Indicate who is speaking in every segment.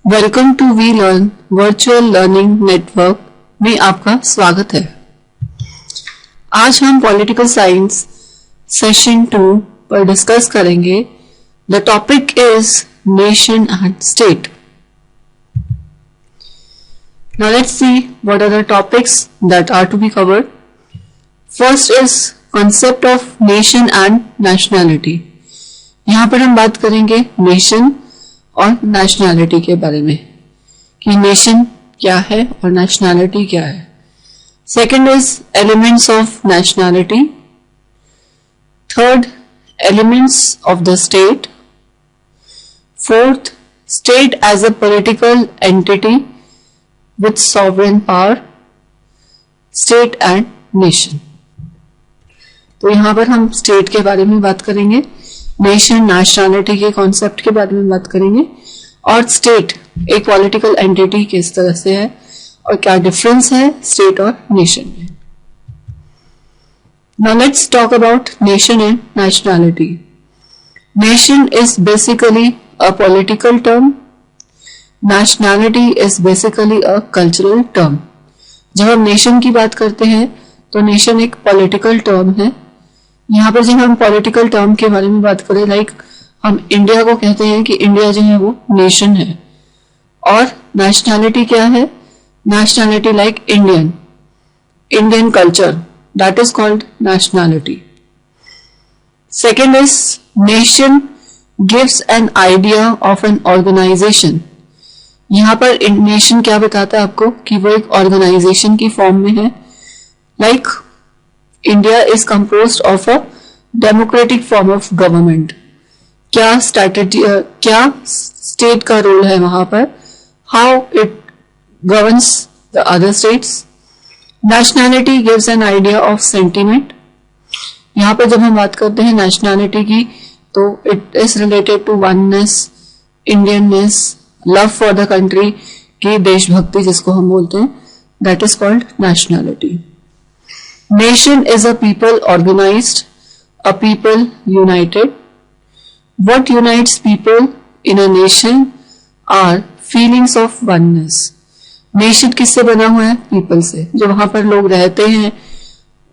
Speaker 1: Welcome to we learn virtual learning network में आपका स्वागत है। आज हम पॉलिटिकल साइंस सेशन 2 पर डिस्कस करेंगे। The topic is nation and state. Now let's see what are the topics that are to be covered. First is concept of nation and nationality. यहाँ पर हम बात करेंगे नेशन और नेशनैलिटी के बारे में कि नेशन क्या है और नेशनैलिटी क्या है। Second is elements of nationality. Third, elements of the state. Fourth, state as a political entity with sovereign power, state and nation. तो यहां पर हम स्टेट के बारे में बात करेंगे, नेशन नेशनैलिटी के कॉन्सेप्ट के बारे में बात करेंगे और स्टेट एक पॉलिटिकल एंटिटी किस तरह से है और क्या डिफरेंस है स्टेट और नेशन में। Now let's talk about nation and nationality. Nation is basically a political term. Nationality is basically a cultural term. जब हम नेशन की बात करते हैं तो नेशन एक पॉलिटिकल टर्म है। यहाँ पर जब हम पॉलिटिकल टर्म के बारे में बात करें, लाइक हम इंडिया को कहते हैं कि इंडिया जो है वो नेशन है। और नेशनैलिटी क्या है? Nationality like Indian culture, that is called nationality. Second is nation gives an idea of an organization. यहाँ पर नेशन क्या बताता है आपको कि वो एक ऑर्गेनाइजेशन की फॉर्म में है। Like India is composed of a democratic form of government. क्या स्टेट का रोल है वहां पर, how it governs the other states. Nationality gives an idea of sentiment. यहाँ पर जब हम बात करते हैं नेशनैलिटी की तो it is related to oneness, Indianness, love for the country की देशभक्ति जिसको हम बोलते हैं, that is called nationality. Nation is a people organized, a people united. What unites people in a nation are feelings of oneness. Nation किससे बना हुआ है? पीपल से। जो वहां पर लोग रहते हैं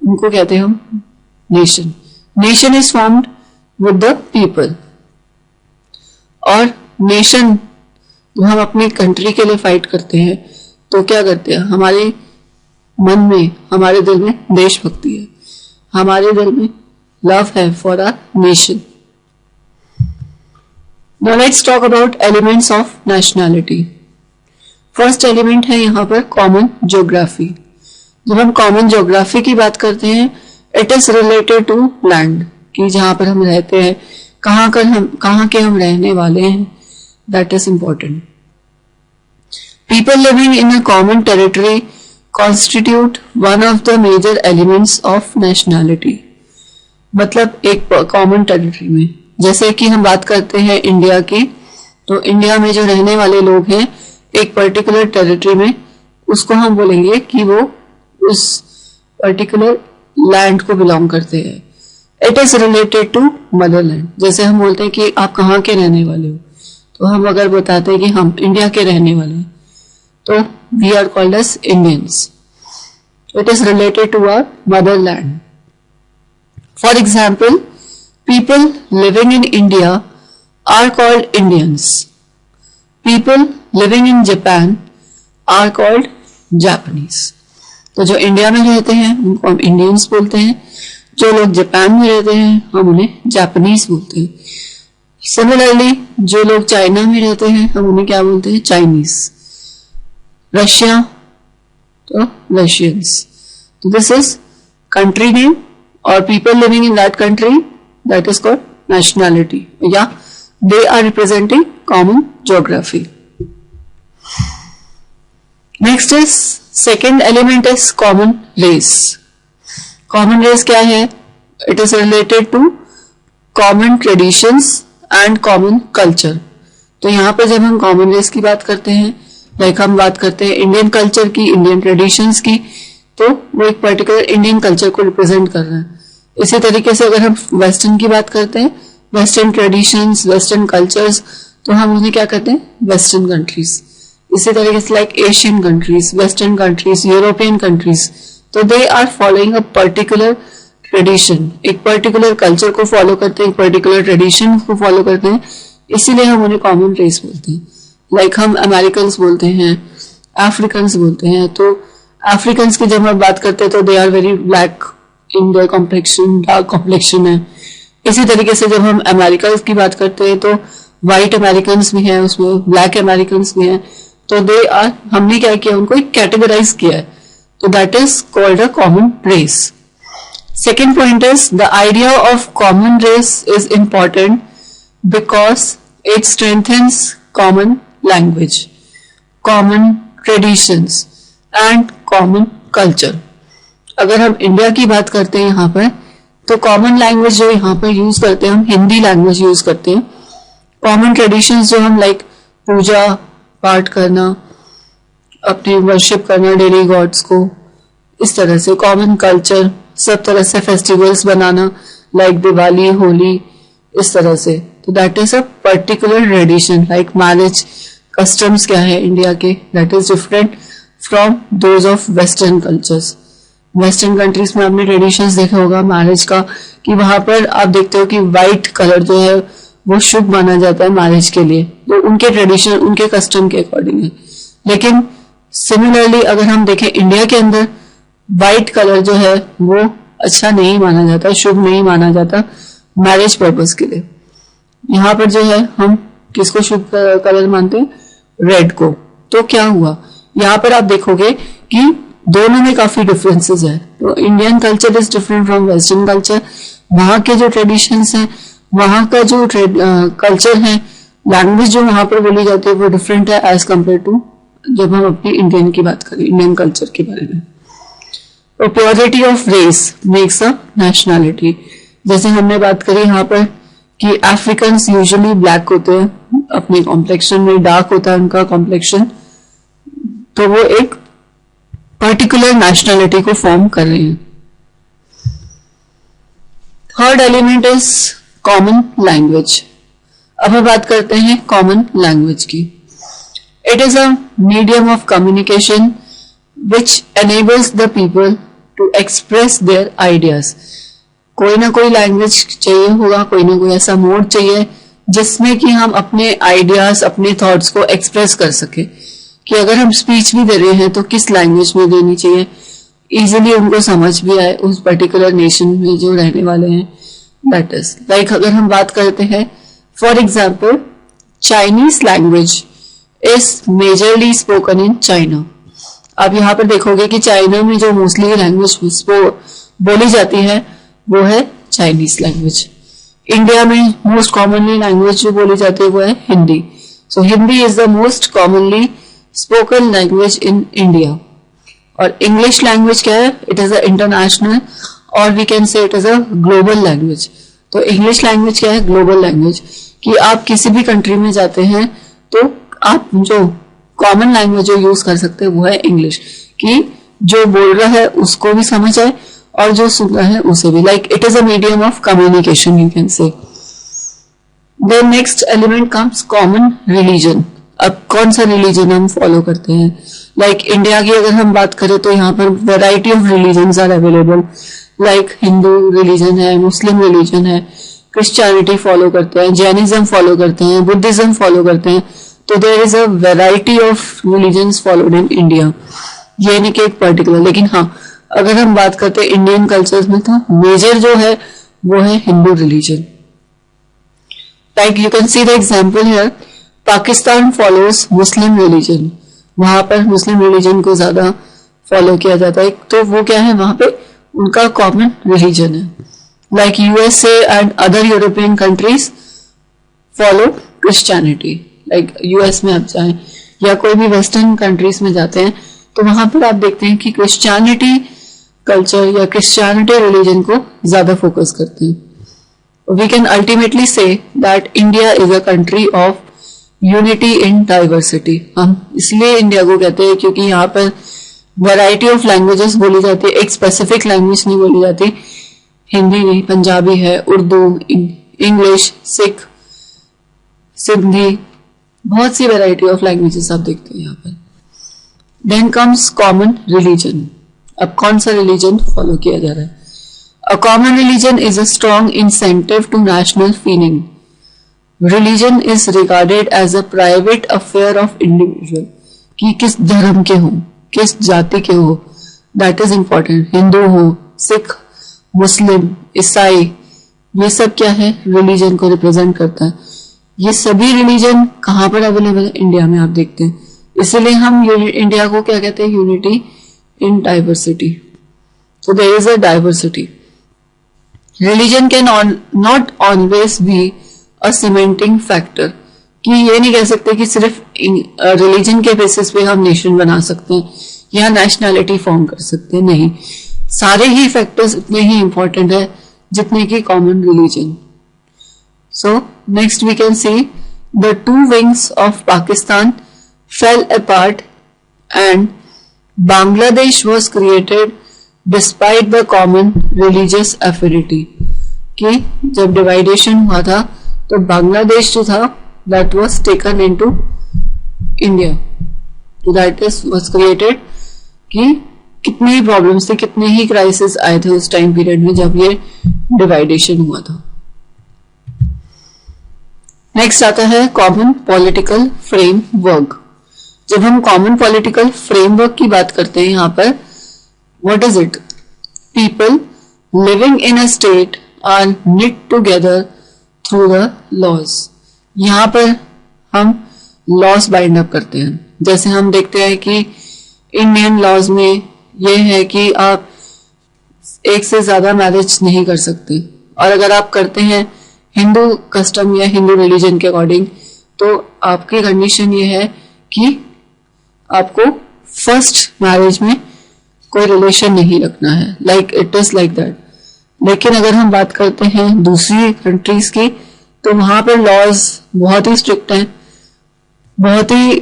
Speaker 1: उनको कहते हैं हम nation. Nation is formed with the people. और नेशन तो हम अपनी कंट्री के लिए फाइट करते हैं तो क्या करते हैं, हमारे मन में, हमारे दिल में देशभक्ति है, हमारे दिल में लव है for our nation. Now let's talk about elements of nationality. First element है यहाँ पर कॉमन ज्योग्राफी। जब हम कॉमन ज्योग्राफी की बात करते हैं, it is related to land, कि जहां पर हम रहते हैं, कहाँ के हम रहने वाले हैं, that is important. People living in a common territory constitute one of the major elements of nationality. मतलब एक कॉमन टेरिटरी में, जैसे कि हम बात करते हैं इंडिया की, तो इंडिया में जो रहने वाले लोग हैं एक पर्टिकुलर टेरिटरी में, उसको हम बोलेंगे कि वो उस पर्टिकुलर लैंड को बिलोंग करते हैं। It is related to motherland. जैसे हम बोलते हैं कि आप कहाँ के रहने वाले हो, तो हम अगर बताते हैं कि हम इंडिया के रहने वाले हैं तो we are called as Indians. It is related to our motherland. For example, people living in India are called Indians. People living in Japan are called Japanese. तो जो इंडिया में रहते हैं उनको हम इंडियंस बोलते हैं, जो लोग जापान में रहते हैं हम उन्हें जापानीज बोलते हैं। सिमिलरली जो लोग चाइना में रहते हैं हम उन्हें क्या बोलते हैं? चाइनीज। रशिया तो रशियंस। तो दिस इज कंट्री नेम और people living in that country, that is called nationality, या they are representing common geography. Next is second element is common race. Common race क्या है? It is related to common traditions and common culture. तो यहाँ पे जब हम common race की बात करते हैं, लाइक हम बात करते हैं इंडियन कल्चर की, इंडियन ट्रेडिशंस की, तो वो एक पर्टिकुलर इंडियन कल्चर को रिप्रेजेंट कर रहा है। इसी तरीके से अगर हम वेस्टर्न की बात करते हैं, वेस्टर्न ट्रेडिशंस, वेस्टर्न कल्चर्स, तो हम उन्हें क्या कहते हैं, वेस्टर्न कंट्रीज। इसी तरीके से like Asian countries, western countries, European countries, तो they are following a particular tradition, एक पर्टिकुलर कल्चर को फॉलो करते हैं, एक पर्टिकुलर ट्रेडिशन को फॉलो करते हैं, इसीलिए हम उन्हें कॉमन रेस बोलते हैं। लाइक हम अमेरिकन बोलते हैं, अफ्रीकन बोलते हैं, तो अफ्रीकन की जब हम बात करते हैं तो they are very black in their complexion, dark complexion है। इसी तरीके से जब हम अमेरिकन की बात करते हैं तो व्हाइट अमेरिकन भी हैं, उसमें ब्लैक अमेरिकन भी हैं, तो दे आर, हमने क्या किया, उनको एक कैटेगराइज किया है, तो that is called a common race. Second point is the idea of common race is important because it strengthens common language, common traditions and common culture. अगर हम इंडिया की बात करते हैं यहाँ पर, तो कॉमन लैंग्वेज जो यहाँ पर यूज करते हैं हम हिंदी लैंग्वेज यूज करते हैं। कॉमन ट्रेडिशंस जो हम लाइक पूजा पाठ करना, अपनी वर्शिप करना डेली गॉड्स को, इस तरह से कॉमन कल्चर, सब तरह से फेस्टिवल्स बनाना लाइक दिवाली, होली, इस तरह से, तो that is a particular tradition. Like marriage customs क्या है इंडिया के, that is different from those of western cultures. Western countries में आपने ट्रेडिशंस देखा होगा मैरिज का, कि वहां पर आप देखते हो कि व्हाइट कलर जो है वो शुभ माना जाता है मैरिज के लिए, तो उनके ट्रेडिशन, उनके कस्टम के अकॉर्डिंग है। लेकिन सिमिलरली अगर हम देखें इंडिया के अंदर, व्हाइट कलर जो है वो अच्छा नहीं माना जाता, शुभ नहीं माना जाता मैरिज पर्पस के लिए। यहाँ पर जो है हम किसको शुभ कलर मानते हैं, रेड को। तो क्या हुआ, यहाँ पर आप देखोगे कि दोनों में काफी डिफरेंसेस है। तो Indian culture is different from western culture, वहां के जो ट्रेडिशंस हैं, वहां का जो कल्चर है, लैंग्वेज जो वहां पर बोली जाती है वो डिफरेंट है एज कम्पेयर टू जब हम अपनी इंडियन की बात करें, इंडियन कल्चर के बारे में। तो purity of race makes a nationality, जैसे हमने बात करी यहाँ पर कि अफ्रीकन्स यूजुअली ब्लैक होते हैं, अपने कॉम्प्लेक्शन में डार्क होता है उनका कॉम्प्लेक्शन, तो वो एक पर्टिकुलर नेशनैलिटी को फॉर्म कर रहे हैं। Third element is common language. अब हम बात करते हैं कॉमन लैंग्वेज की। It is a medium of communication which enables the people to express their ideas. कोई ना कोई लैंग्वेज चाहिए होगा, कोई ना कोई ऐसा मोड चाहिए जिसमें कि हम अपने आइडियाज, अपने थॉट्स को एक्सप्रेस कर सके, कि अगर हम स्पीच भी दे रहे हैं तो किस लैंग्वेज में देनी चाहिए, इजीली उनको समझ भी आए उस पर्टिकुलर नेशन में जो रहने वाले हैं। दैट इज लाइक अगर हम बात करते हैं for example, Chinese language is majorly spoken in China. आप यहाँ पर देखोगे कि चाइना में जो मोस्टली लैंग्वेज बोली जाती है वो है चाइनीज लैंग्वेज। इंडिया में मोस्ट कॉमनली लैंग्वेज जो बोली जाती है वो है Hindi. So Hindi is the most commonly spoken language in India. और इंग्लिश लैंग्वेज क्या है, इट इज अ इंटरनेशनल और we can say it is a global language. तो इंग्लिश लैंग्वेज क्या है, ग्लोबल लैंग्वेज, कि आप किसी भी कंट्री में जाते हैं तो आप जो कॉमन लैंग्वेज जो यूज कर सकते हैं वो है इंग्लिश, कि जो बोल रहा है उसको भी समझ आए और जो सुन रहा है उसे भी। Like it is a medium of communication you can say. Then next element comes common religion. अब कौन सा रिलीजन हम फॉलो करते हैं, लाइक इंडिया की अगर हम बात करें तो यहाँ पर variety of religion are available. Like Hindu religion है, मुस्लिम रिलीजन है, क्रिश्चियनिटी फॉलो करते हैं, जैनिज्म फॉलो करते हैं, बुद्धिज्म फॉलो करते हैं। तो there is a variety of religions followed in India, ये नहीं कि एक पर्टिकुलर। लेकिन हाँ, अगर हम बात करते हैं इंडियन कल्चर्स में तो मेजर जो है वो है Hindu religion. Like you can see the example here, Pakistan follows Muslim religion, वहां पर मुस्लिम रिलीजन को ज्यादा फॉलो किया जाता है, तो वो क्या है वहां पे उनका कॉमन रिलीजन है। Like USA and other European countries follow Christianity. Like US में आप जाएं या कोई भी वेस्टर्न कंट्रीज में जाते हैं तो वहां पर आप देखते हैं कि क्रिश्चियनिटी कल्चर या क्रिश्चियनिटी रिलीजन को ज्यादा फोकस करते हैं। We can ultimately say that India is a country of unity in diversity. हम इसलिए इंडिया को कहते हैं क्योंकि यहाँ पर वैरायटी ऑफ लैंग्वेजेस बोली जाती है, एक स्पेसिफिक लैंग्वेज नहीं बोली जाती। हिंदी नहीं, पंजाबी है, उर्दू, इंग्लिश, सिख, सिंधी, बहुत सी वैरायटी ऑफ लैंग्वेजेस आप देखते हैं यहाँ पर। Then comes common religion. अब कौन सा रिलीजन फॉलो किया जा रहा है? A common religion is a strong incentive to national feeling. Religion is regarded as a private affair of individual, कि किस धर्म के हो, किस जाति के हो, दैट इज इंपॉर्टेंट। हिंदू हो, सिख, मुस्लिम, ईसाई, ये सब क्या है? रिलीजन को रिप्रेजेंट करता है। ये सभी रिलीजन कहाँ पर अवेलेबल है? इंडिया में आप देखते हैं। इसीलिए हम इंडिया को क्या कहते हैं? Unity in diversity. So there is a diversity. Religion can not always be a cementing factor. कि ये नहीं कह सकते कि सिर्फ रिलीजन के बेसिस पे हम नेशन बना सकते हैं या नेशनैलिटी फॉर्म कर सकते हैं, नहीं। सारे ही फैक्टर्स इतने ही इंपॉर्टेंट है जितने की common religion. So next we can see the two wings of Pakistan fell apart and Bangladesh was created despite the common religious affinity. कि जब डिवाइडेशन हुआ था तो बांग्लादेश जो था that was taken into India, तो दैट इज वॉज क्रिएटेड। कि कितनी ही प्रॉब्लम्स थे, कितने ही क्राइसिस आए थे उस टाइम पीरियड में जब ये डिवाइडेशन हुआ था। नेक्स्ट आता है कॉमन पॉलिटिकल फ्रेमवर्क। जब हम कॉमन पॉलिटिकल फ्रेमवर्क की बात करते हैं यहाँ पर, what is it? People living in a state are knit together through the laws. यहाँ पर हम लॉज बाइंड अप करते हैं। जैसे हम देखते हैं कि इंडियन लॉज में ये है कि आप एक से ज्यादा मैरिज नहीं कर सकते, और अगर आप करते हैं हिंदू कस्टम या हिंदू रिलीजन के अकॉर्डिंग तो आपकी कंडीशन ये है कि आपको फर्स्ट मैरिज में कोई रिलेशन नहीं रखना है, like it is like that. लेकिन अगर हम बात करते हैं दूसरी कंट्रीज की तो वहां पर लॉज बहुत ही स्ट्रिक्ट हैं, बहुत ही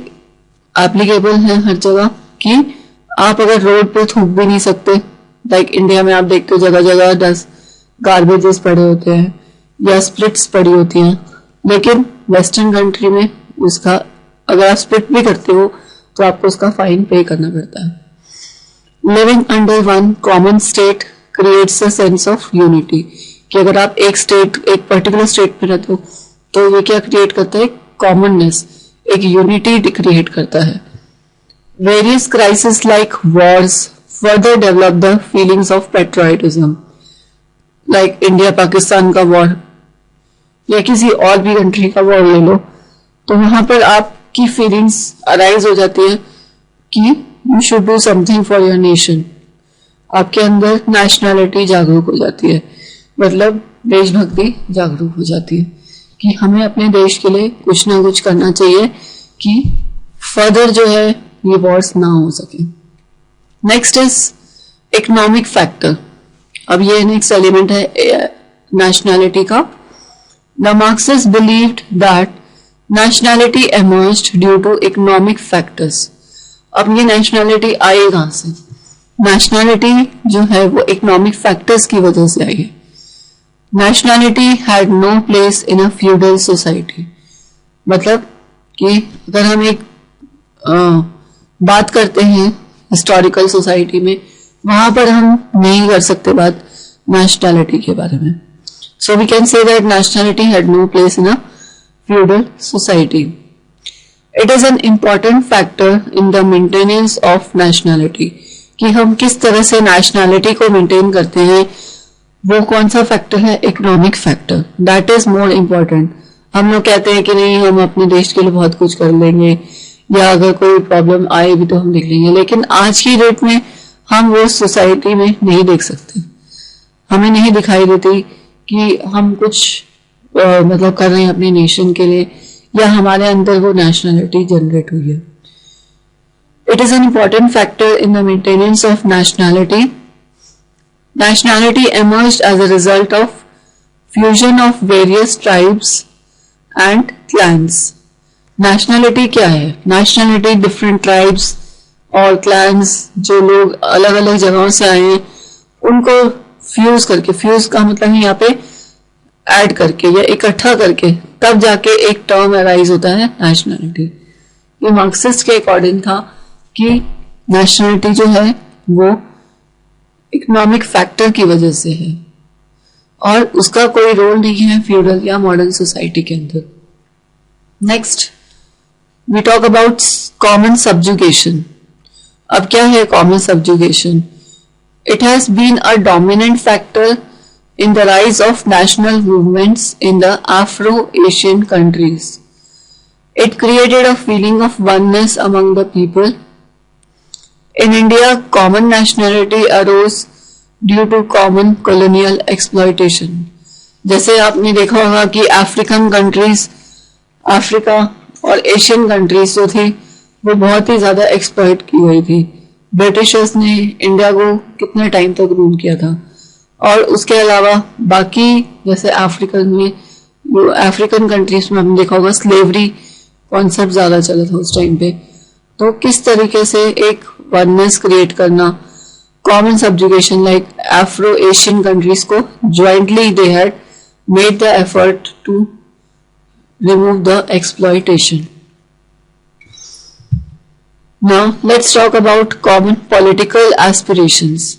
Speaker 1: एप्लीकेबल है हर जगह। कि आप अगर रोड पे थूक भी नहीं सकते, लाइक इंडिया में आप देखते हो जगह जगह डस्ट गार्बेजेस पड़े होते हैं या स्प्लिट्स पड़ी होती हैं, लेकिन वेस्टर्न कंट्री में उसका अगर आप स्प्लिट भी करते हो तो आपको उसका फाइन पे करना पड़ता है। Living under one common state creates a sense of unity. कि अगर आप एक पर्टिकुलर स्टेट में रहते हो तो ये क्या क्रिएट करता है? कॉमननेस, एक यूनिटी क्रिएट करता है। Various crisis like Wars further develop the feelings of patriotism. Like India Pakistan का वॉर या किसी और भी कंट्री का वॉर ले लो, तो वहां पर आपकी फीलिंग्स अराइज हो जाती है कि you should do something for your nation. आपके अंदर नेशनैलिटी जागरूक हो जाती है, मतलब देशभक्ति जागरूक हो जाती है कि हमें अपने देश के लिए कुछ ना कुछ करना चाहिए कि फर्दर जो है ये वॉर्स ना हो सके। Next is economic factor. अब ये नेक्स्ट एलिमेंट है नेशनैलिटी का। The Marxist believed that nationality emerged due to economic factors. अब ये नेशनैलिटी आई कहां से? नेशनैलिटी जो है वो इकोनॉमिक फैक्टर्स की वजह से आई है। Nationality had no place in a feudal society. मतलब कि अगर हम एक बात करते हैं हिस्टोरिकल सोसाइटी में, वहां पर हम नहीं कर सकते बात नेशनैलिटी के बारे में। So we can say that nationality had no place in a feudal society. It is an important factor in the maintenance of nationality. कि हम किस तरह से नेशनैलिटी को मेंटेन करते हैं, वो कौन सा फैक्टर है? Economic factor. That is more important. हम लोग कहते हैं कि नहीं हम अपने देश के लिए बहुत कुछ कर लेंगे या अगर कोई प्रॉब्लम आए भी तो हम देख लेंगे, लेकिन आज की डेट में हम वो सोसाइटी में नहीं देख सकते। हमें नहीं दिखाई देती कि हम कुछ मतलब कर रहे हैं अपने नेशन के लिए या हमारे अंदर वो नेशनैलिटी जनरेट हुई है। It is an important factor in the maintenance of nationality. Nationality emerged as a result of fusion of various tribes and clans. Nationality क्या है? Nationality different tribes और clans जो लोग अलग अलग जगहों से आए हैं उनको फ्यूज करके, फ्यूज का मतलब है यहाँ पे ऐड करके या इकट्ठा करके तब जाके एक टर्म अराइज होता है नेशनैलिटी। ये मार्क्सिस्ट के अकॉर्डिंग था कि नेशनैलिटी जो है वो इकोनॉमिक फैक्टर की वजह से है और उसका कोई रोल नहीं है फ्यूडल या मॉडर्न सोसाइटी के अंदर। Next we talk about common subjugation. अब क्या है common subjugation? It has been a dominant factor in the rise of national movements in the Afro-Asian countries. It created a feeling of oneness among the people. In India, common nationality arose due to common colonial exploitation. जैसे आपने देखा होगा कि African countries, Africa और Asian countries जो थी वो बहुत ही ज्यादा एक्सप्लॉइट की हुई थी। ब्रिटिशर्स ने इंडिया को कितने टाइम तक रूल किया था और उसके अलावा बाकी जैसे अफ्रीकन कंट्रीज में हमने देखा होगा स्लेवरी कॉन्सेप्ट ज्यादा चला था उस टाइम पे। तो किस तरीके से एक वननेस क्रिएट करना, common subjugation like Afro Asian countries को jointly they had made the effort to remove the exploitation. Now let's talk about common political aspirations.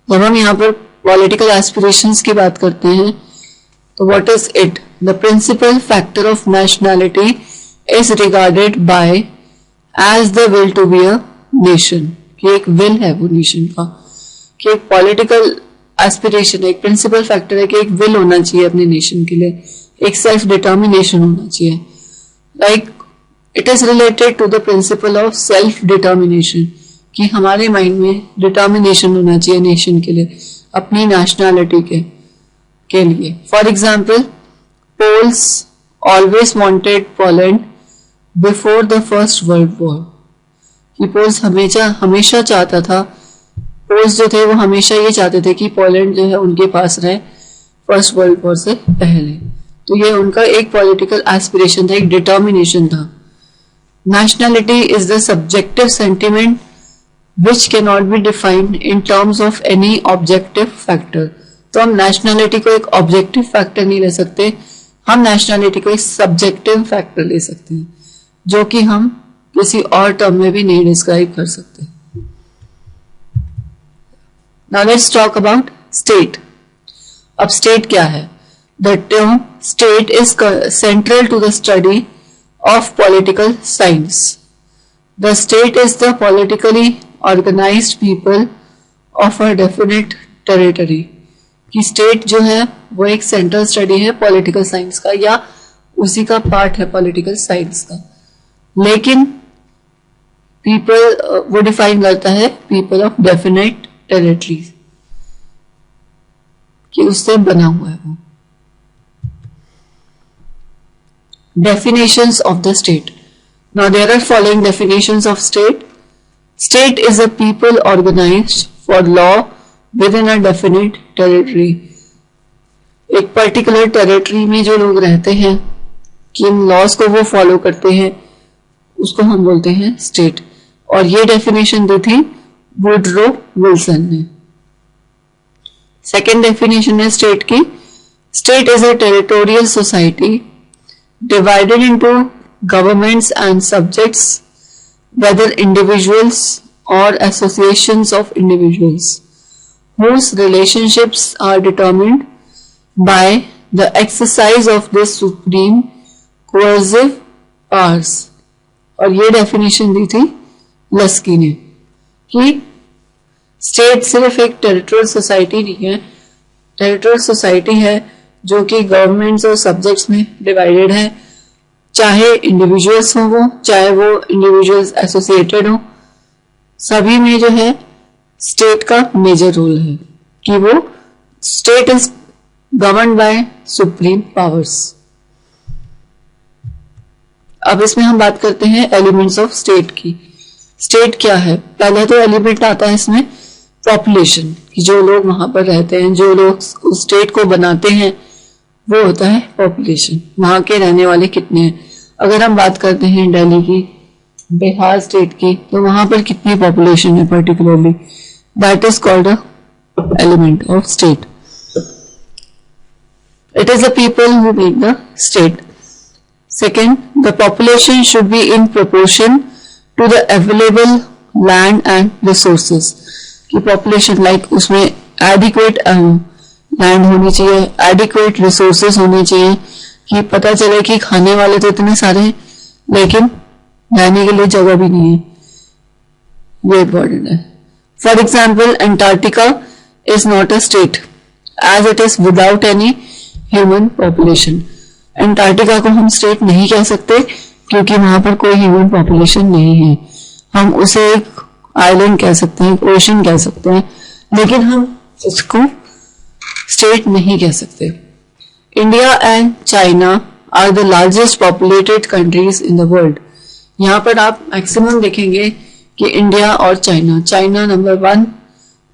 Speaker 1: जब हम यहाँ पर पॉलिटिकल एस्पिरेशंस की बात करते हैं तो what is it? The principal factor of nationality is regarded by as the will to be a nation, कि एक विल है वो नेशन का, कि एक पॉलिटिकल एस्पिरेशन है, एक प्रिंसिपल फैक्टर है कि एक विल होना चाहिए अपने नेशन के लिए, एक सेल्फ डिटर्मिनेशन होना चाहिए। Like it is related to the principle of self determination, कि हमारे माइंड में डिटर्मिनेशन होना चाहिए नेशन के लिए, अपनी नेशनैलिटी के लिए। For example Poles always wanted Poland before the First World War, कि पोल्स हमेशा चाहता था, पोल्स जो थे वो हमेशा ये चाहते थे कि पोलैंड जो है उनके पास रहे फर्स्ट वर्ल्ड वॉर से पहले। तो ये उनका एक पॉलिटिकल एस्पिरेशन था, एक डिटर्मिनेशन था। Nationality is the subjective sentiment which cannot be defined in terms of any objective factor। तो हम नेशनैलिटी को एक ऑब्जेक्टिव फैक्टर नहीं ले सकते, हम नेशनैलिटी को एक सब्जेक्टिव फैक्टर ले सकते हैं जो कि हम किसी और टर्म में भी नहीं डिस्क्राइब कर सकते। Now let's talk about state। अब स्टेट क्या है? The term state is central to the study of political science। The state is the politically organized people of a definite territory। कि स्टेट जो है वो एक सेंट्रल स्टडी है political science का या उसी का पार्ट है पॉलिटिकल साइंस का। लेकिन पीपल वो डिफाइन करता है पीपल ऑफ डेफिनेट टेरिटरी, कि उससे बना हुआ है वो। Definitions of the state। Now there are following definitions of state। State is a people organized for law within a definite territory। एक पर्टिकुलर टेरिटरी में जो लोग रहते हैं कि इन लॉज को वो फॉलो करते हैं उसको हम बोलते हैं स्टेट। और ये डेफिनेशन दी थी वुडरो विल्सन ने। सेकेंड डेफिनेशन है स्टेट की, state is a territorial society divided into governments and subjects, whether individuals or associations of individuals, whose relationships are determined by the exercise of this supreme coercive powers। और ये definition दी थी लस्की ने कि state सिर्फ एक territorial society नहीं है, territorial society है जो कि गवर्नमेंट्स और सब्जेक्ट्स में डिवाइडेड है, चाहे इंडिविजुअल्स हो वो, चाहे वो इंडिविजुअल्स एसोसिएटेड हो, सभी में जो है स्टेट का मेजर रोल है कि वो state is govern by supreme powers. अब इसमें हम बात करते हैं एलिमेंट्स ऑफ स्टेट की। स्टेट क्या है? पहला तो एलिमेंट आता है इसमें पॉपुलेशन, कि जो लोग वहां पर रहते हैं, जो लोग उस स्टेट को बनाते हैं, वो होता है पॉपुलेशन, वहां के रहने वाले कितने हैं। अगर हम बात करते हैं दिल्ली की, बिहार स्टेट की, तो वहां पर कितनी पॉपुलेशन है particularly, that is called a element of state. It is the people who make the state. Second, the population should be in proportion to the available land and resources. कि population like उसमें adequate land होनी चाहिए, adequate resources होने चाहिए, कि पता चले कि खाने वाले तो इतने सारे हैं लेकिन रहने के लिए जगह भी नहीं है. ये इम्पोर्टेंट है. For example, Antarctica is not a state as it is without any human population. Antarctica को हम स्टेट नहीं कह सकते क्योंकि वहां पर कोई ह्यूमन पॉपुलेशन नहीं है. हम उसे एक आइलैंड कह सकते हैं, ओशन कह सकते हैं, लेकिन हम उसको स्टेट नहीं कह सकते. India and China are the largest populated countries in the world. यहाँ पर आप मैक्सिमम देखेंगे कि इंडिया और China number 1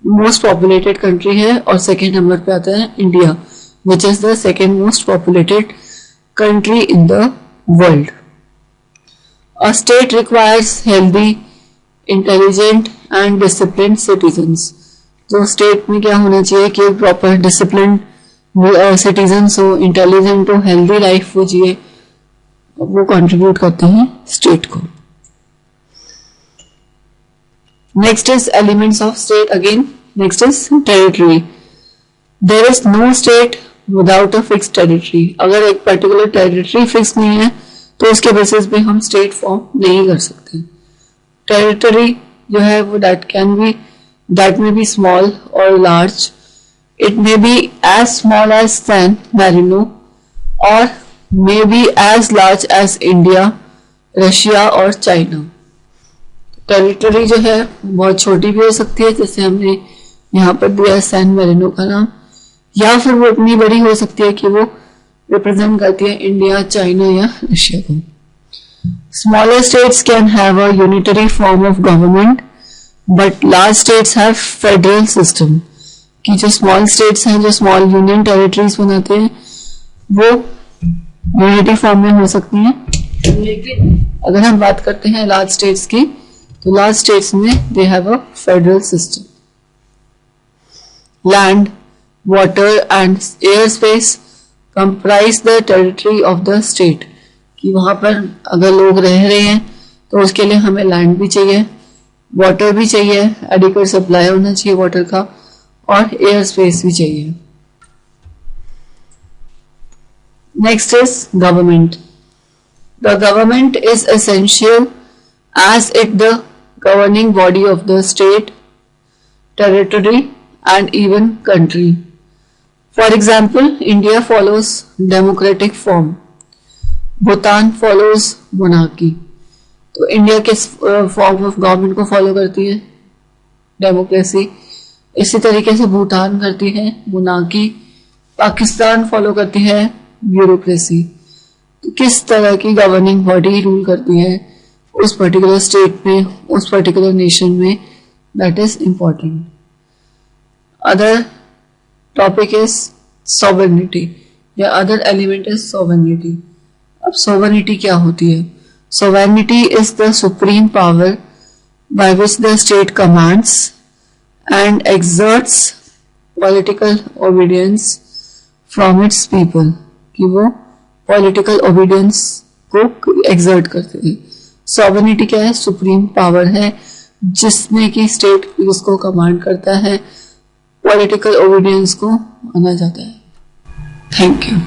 Speaker 1: most populated country है और सेकेंड नंबर पे आता है India, which is the second most populated country in the world. A state requires healthy, intelligent and disciplined citizens. तो स्टेट में क्या होना चाहिए कि प्रॉपर डिसिप्लिन सिटीजन्स हो, इंटेलिजेंट हो, हेल्दी लाइफ हो जिए, वो कंट्रीब्यूट करते हैं स्टेट को. Next is elements of state. Again next is territory. There is no state without a fix territory. अगर एक पर्टिकुलर टेरिटरी फिक्स नहीं है तो उसके बेसिस पे हम स्टेट फॉर्म नहीं कर सकते. टेरिटरी जो है वो दैट में बी स्मॉल और large. It may be as small as San Marino और may be as large as India, Russia और चाइना. टेरिटरी जो है बहुत छोटी भी हो सकती है, जैसे हमने यहाँ पर दिया सैन मैरिनो का नाम, या फिर वो इतनी बड़ी हो सकती है कि वो रिप्रेजेंट करती है इंडिया, चाइना या रशिया को. Smaller states can have a unitary form of government but large states have federal system. कि जो स्मॉल स्टेट्स हैं, जो स्मॉल यूनियन टेरिटरीज बनाते हैं, वो यूनिटी फॉर्म में हो सकती हैं, लेकिन अगर हम बात करते हैं लार्ज स्टेट्स की तो लार्ज स्टेट्स में they have a federal system. Land, water and airspace comprise the territory of the state. कि वहां पर अगर लोग रह रहे हैं तो उसके लिए हमें लैंड भी चाहिए, वाटर भी चाहिए, एडिक्वेट सप्लाई होना चाहिए वाटर का, और एयर स्पेस भी चाहिए. Next is government. The government is essential as it the governing body of the state, territory and even country. For example, India follows democratic form. Bhutan follows monarchy. तो India किस form of government को follow करती है? Democracy. इसी तरीके से भूटान करती है मोनार्की. पाकिस्तान फॉलो करती है ब्यूरोक्रेसी. तो किस तरह की गवर्निंग बॉडी रूल करती है उस पर्टिकुलर स्टेट में, उस पर्टिकुलर नेशन में, that is important. Other topic is sovereignty या अदर एलिमेंट इज सॉवरेनिटी. अब सॉवरेनिटी क्या होती है? Sovereignty is the supreme power by which the state commands and exerts political obedience from its people. कि वो political obedience को exert करते हैं. सॉवरेनिटी क्या है? सुप्रीम पावर है जिसमें कि स्टेट उसको कमांड करता है, पॉलिटिकल ओबीडियंस को माना जाता है. Thank you.